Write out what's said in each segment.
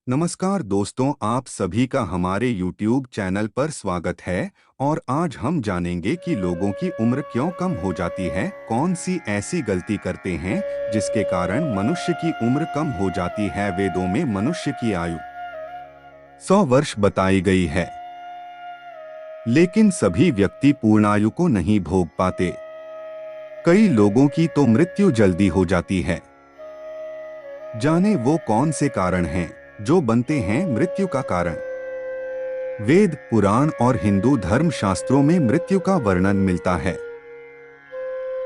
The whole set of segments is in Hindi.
नमस्कार दोस्तों, आप सभी का हमारे YouTube चैनल पर स्वागत है। और आज हम जानेंगे कि लोगों की उम्र क्यों कम हो जाती है, कौन सी ऐसी गलती करते हैं जिसके कारण मनुष्य की उम्र कम हो जाती है। वेदों में मनुष्य की आयु 100 वर्ष बताई गई है, लेकिन सभी व्यक्ति पूर्णायु को नहीं भोग पाते। कई लोगों की तो मृत्यु जल्दी हो जाती है। जाने वो कौन से कारण हैं जो बनते हैं मृत्यु का कारण। वेद, पुराण और हिंदू धर्म शास्त्रों में मृत्यु का वर्णन मिलता है।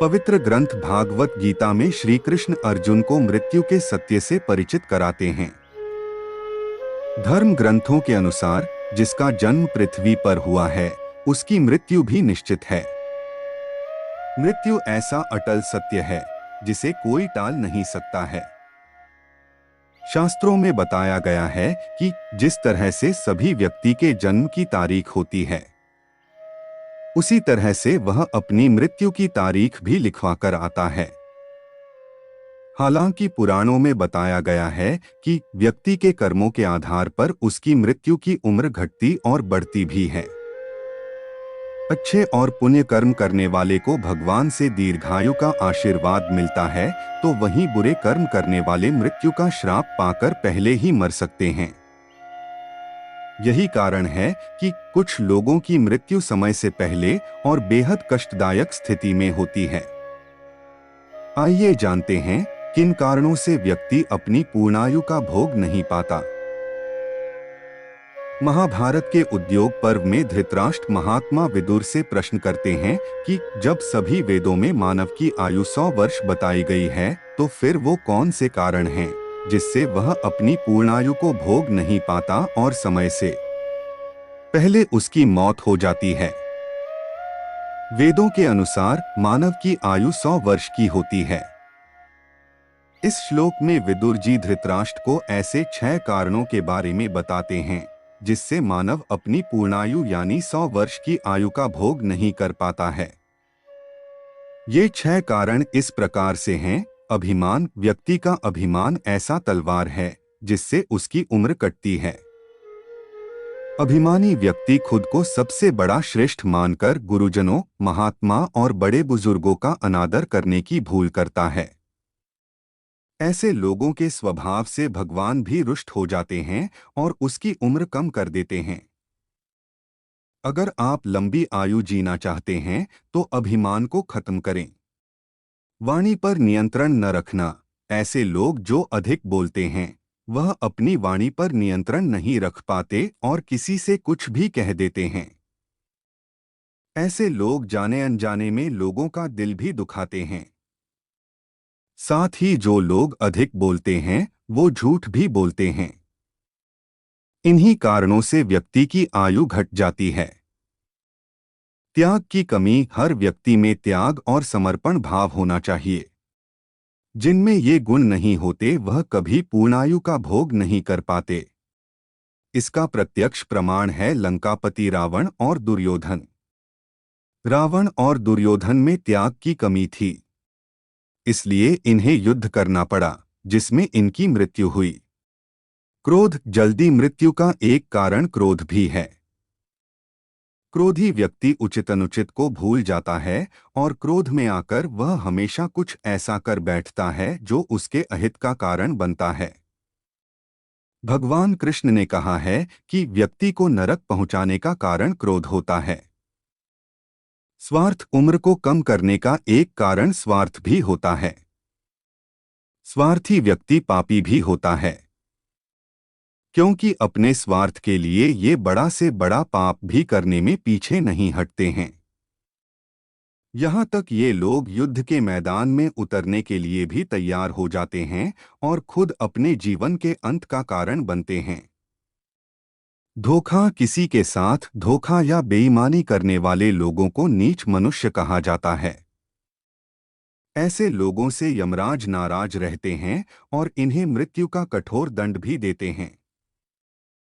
पवित्र ग्रंथ भागवत गीता में श्री कृष्ण अर्जुन को मृत्यु के सत्य से परिचित कराते हैं। धर्म ग्रंथों के अनुसार जिसका जन्म पृथ्वी पर हुआ है, उसकी मृत्यु भी निश्चित है। मृत्यु ऐसा अटल सत्य है जिसे कोई टाल नहीं सकता है। शास्त्रों में बताया गया है कि जिस तरह से सभी व्यक्ति के जन्म की तारीख होती है, उसी तरह से वह अपनी मृत्यु की तारीख भी लिखवा कर आता है। हालांकि पुराणों में बताया गया है कि व्यक्ति के कर्मों के आधार पर उसकी मृत्यु की उम्र घटती और बढ़ती भी है। अच्छे और पुण्य कर्म करने वाले को भगवान से दीर्घायु का आशीर्वाद मिलता है, तो वहीं बुरे कर्म करने वाले मृत्यु का श्राप पाकर पहले ही मर सकते हैं। यही कारण है कि कुछ लोगों की मृत्यु समय से पहले और बेहद कष्टदायक स्थिति में होती है। आइए जानते हैं किन कारणों से व्यक्ति अपनी पूर्णायु का भोग नहीं पाता। महाभारत के उद्योग पर्व में धृतराष्ट्र महात्मा विदुर से प्रश्न करते हैं कि जब सभी वेदों में मानव की आयु 100 वर्ष बताई गई है, तो फिर वो कौन से कारण हैं जिससे वह अपनी पूर्णायु को भोग नहीं पाता और समय से पहले उसकी मौत हो जाती है। वेदों के अनुसार मानव की आयु 100 वर्ष की होती है। इस श्लोक में विदुर जी धृतराष्ट्र को ऐसे 6 कारणों के बारे में बताते हैं जिससे मानव अपनी पूर्णायु यानी 100 वर्ष की आयु का भोग नहीं कर पाता है। ये 6 कारण इस प्रकार से हैं। अभिमान। व्यक्ति का अभिमान ऐसा तलवार है जिससे उसकी उम्र कटती है। अभिमानी व्यक्ति खुद को सबसे बड़ा श्रेष्ठ मानकर गुरुजनों, महात्मा और बड़े बुजुर्गों का अनादर करने की भूल करता है। ऐसे लोगों के स्वभाव से भगवान भी रुष्ट हो जाते हैं और उसकी उम्र कम कर देते हैं। अगर आप लंबी आयु जीना चाहते हैं तो अभिमान को खत्म करें। वाणी पर नियंत्रण न रखना। ऐसे लोग जो अधिक बोलते हैं वह अपनी वाणी पर नियंत्रण नहीं रख पाते और किसी से कुछ भी कह देते हैं। ऐसे लोग जाने अनजाने में लोगों का दिल भी दुखाते हैं। साथ ही जो लोग अधिक बोलते हैं वो झूठ भी बोलते हैं। इन्हीं कारणों से व्यक्ति की आयु घट जाती है। त्याग की कमी। हर व्यक्ति में त्याग और समर्पण भाव होना चाहिए। जिनमें ये गुण नहीं होते वह कभी पूर्णायु का भोग नहीं कर पाते। इसका प्रत्यक्ष प्रमाण है लंकापति रावण और दुर्योधन। रावण और दुर्योधन में त्याग की कमी थी, इसलिए इन्हें युद्ध करना पड़ा जिसमें इनकी मृत्यु हुई। क्रोध। जल्दी मृत्यु का एक कारण क्रोध भी है। क्रोधी व्यक्ति उचित अनुचित को भूल जाता है और क्रोध में आकर वह हमेशा कुछ ऐसा कर बैठता है जो उसके अहित का कारण बनता है। भगवान कृष्ण ने कहा है कि व्यक्ति को नरक पहुंचाने का कारण क्रोध होता है। स्वार्थ। उम्र को कम करने का एक कारण स्वार्थ भी होता है। स्वार्थी व्यक्ति पापी भी होता है, क्योंकि अपने स्वार्थ के लिए ये बड़ा से बड़ा पाप भी करने में पीछे नहीं हटते हैं। यहाँ तक ये लोग युद्ध के मैदान में उतरने के लिए भी तैयार हो जाते हैं और खुद अपने जीवन के अंत का कारण बनते हैं। धोखा। किसी के साथ धोखा या बेईमानी करने वाले लोगों को नीच मनुष्य कहा जाता है। ऐसे लोगों से यमराज नाराज रहते हैं और इन्हें मृत्यु का कठोर दंड भी देते हैं।